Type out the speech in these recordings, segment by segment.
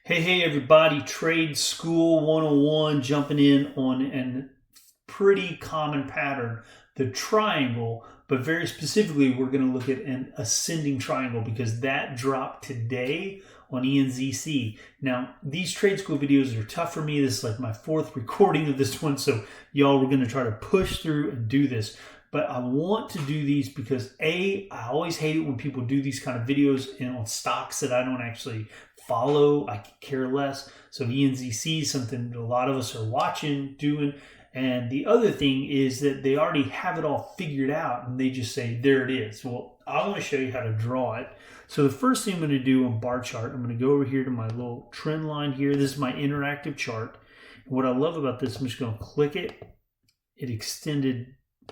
Hey everybody, Trade School 101 jumping in on a pretty common pattern, the triangle, but very specifically we're going to look at an ascending triangle because that dropped today on ENZC. Now, these Trade School videos are tough for me. This is like my fourth recording of this one, so y'all, we're going to try to push through and do this. But I want to do these because I always hate it when people do these kind of videos on stocks that I don't actually follow. I could care less. So ENZC is something a lot of us are watching, doing. And the other thing is that they already have it all figured out and they just say, there it is. Well, I want to show you how to draw it. So the first thing I'm going to do on bar chart, I'm going to go over here to my little trend line here. This is my interactive chart. And what I love about this, I'm just going to click it. It extended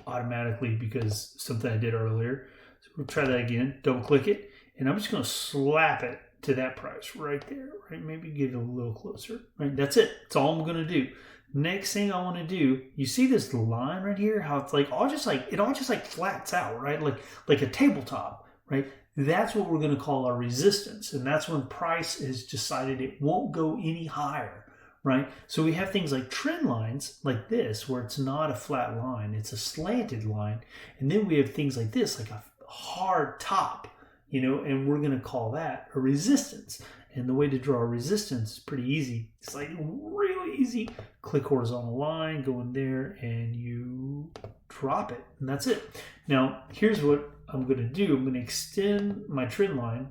automatically because something I did earlier. So we'll try that again. Double click it. And I'm just going to slap it to that price right there, right? Maybe get it a little closer, right? That's it. That's all I'm going to do. Next thing I want to do, you see this line right here, how it's like it all just like flats out, right? Like a tabletop, right? That's what we're going to call our resistance. And that's when price has decided it won't go any higher, right? So we have things like trend lines like this, where it's not a flat line, it's a slanted line. And then we have things like this, like a hard top, and we're going to call that a resistance. And the way to draw a resistance is pretty easy. It's like really easy. Click horizontal line, go in there, and you drop it. And that's it. Now, here's what I'm going to do. I'm going to extend my trend line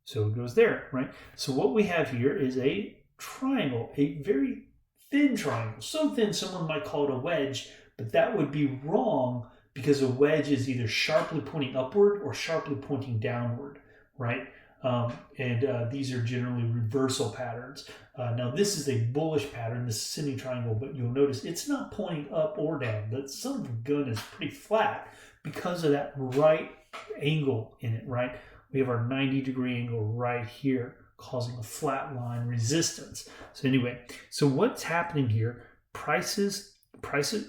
so it goes there, right? So what we have here is a triangle, a very thin triangle. So thin, someone might call it a wedge, but that would be wrong because a wedge is either sharply pointing upward or sharply pointing downward, right? These are generally reversal patterns. Now, this is a bullish pattern, this ascending triangle, but you'll notice it's not pointing up or down. The son of a gun is pretty flat because of that right angle in it, right? We have our 90-degree angle right here, causing a flat line resistance. So anyway, so what's happening here? Prices,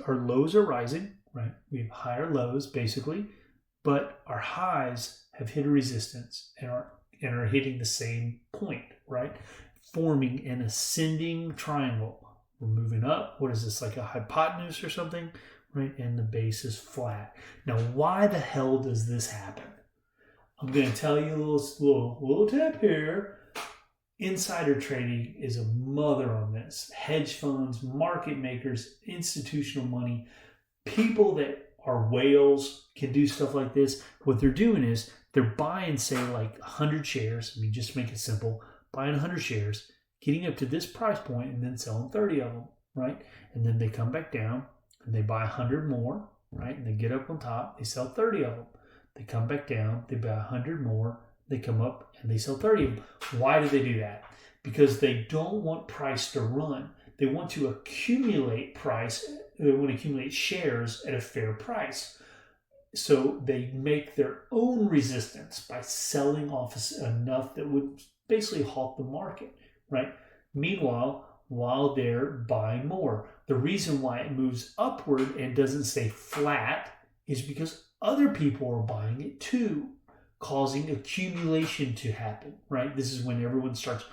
our lows are rising, right? We have higher lows basically, but our highs have hit a resistance and are hitting the same point, right? Forming an ascending triangle. We're moving up. What is this, like a hypotenuse or something, right? And the base is flat. Now, why the hell does this happen? I'm going to tell you a little tip here. Insider trading is a mother on this. Hedge funds, market makers, institutional money, people that are whales can do stuff like this. What they're doing is they're buying, say, like 100 shares. I mean, just to make it simple, buying 100 shares, getting up to this price point, and then selling 30 of them, right? And then they come back down and they buy 100 more, right? And they get up on top, they sell 30 of them. They come back down, they buy 100 more, they come up and they sell 30 of them. Why do they do that? Because they don't want price to run. They want to accumulate price. They want to accumulate shares at a fair price. So they make their own resistance by selling off enough that would basically halt the market, right? Meanwhile, while they're buying more, the reason why it moves upward and doesn't stay flat is because other people are buying it too, causing accumulation to happen, right? This is when everyone starts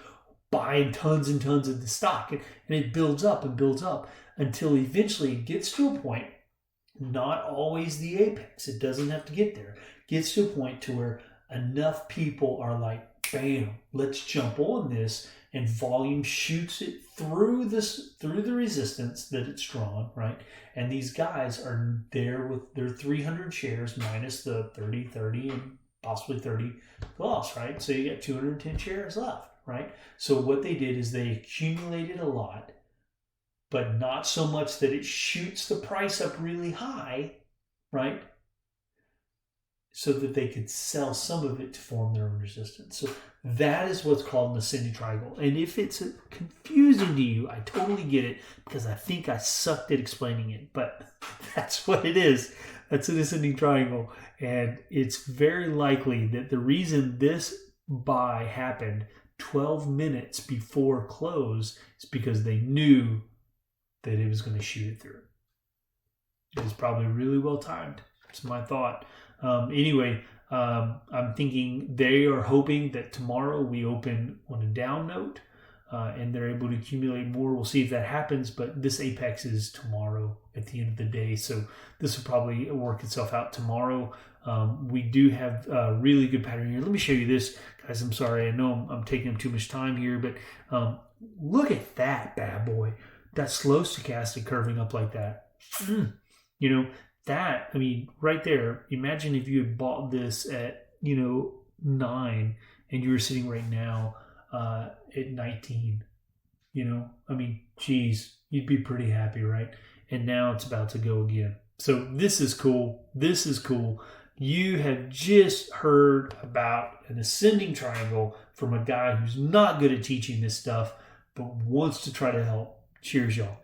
buying tons and tons of the stock, and it builds up and builds up until eventually it gets to a point, not always the apex, it doesn't have to get there, gets to a point to where enough people are like, bam, let's jump on this, and volume shoots it through the resistance that it's drawn, right? And these guys are there with their 300 shares minus the 30, and possibly 30 loss, right? So you got 210 shares left, right? So what they did is they accumulated a lot, but not so much that it shoots the price up really high, right? So that they could sell some of it to form their own resistance. So that is what's called an ascending triangle. And if it's confusing to you, I totally get it because I think I sucked at explaining it, but that's what it is. That's an ascending triangle. And it's very likely that the reason this buy happened 12 minutes before close is because they knew that it was going to shoot it through. It was probably really well timed. It's my thought. Anyway, I'm thinking they are hoping that tomorrow we open on a down note. and they're able to accumulate more. We'll see if that happens, but this apex is tomorrow at the end of the day. So this will probably work itself out tomorrow. We do have a really good pattern here. Let me show you this, guys. I'm sorry. I know I'm taking up too much time here, but look at that bad boy. That slow stochastic curving up like that. You know, that, I mean, right there, imagine if you had bought this at, 9 and you were sitting right now at 19. I mean, geez, you'd be pretty happy, right? And now it's about to go again. So this is cool. This is cool. You have just heard about an ascending triangle from a guy who's not good at teaching this stuff, but wants to try to help. Cheers, y'all.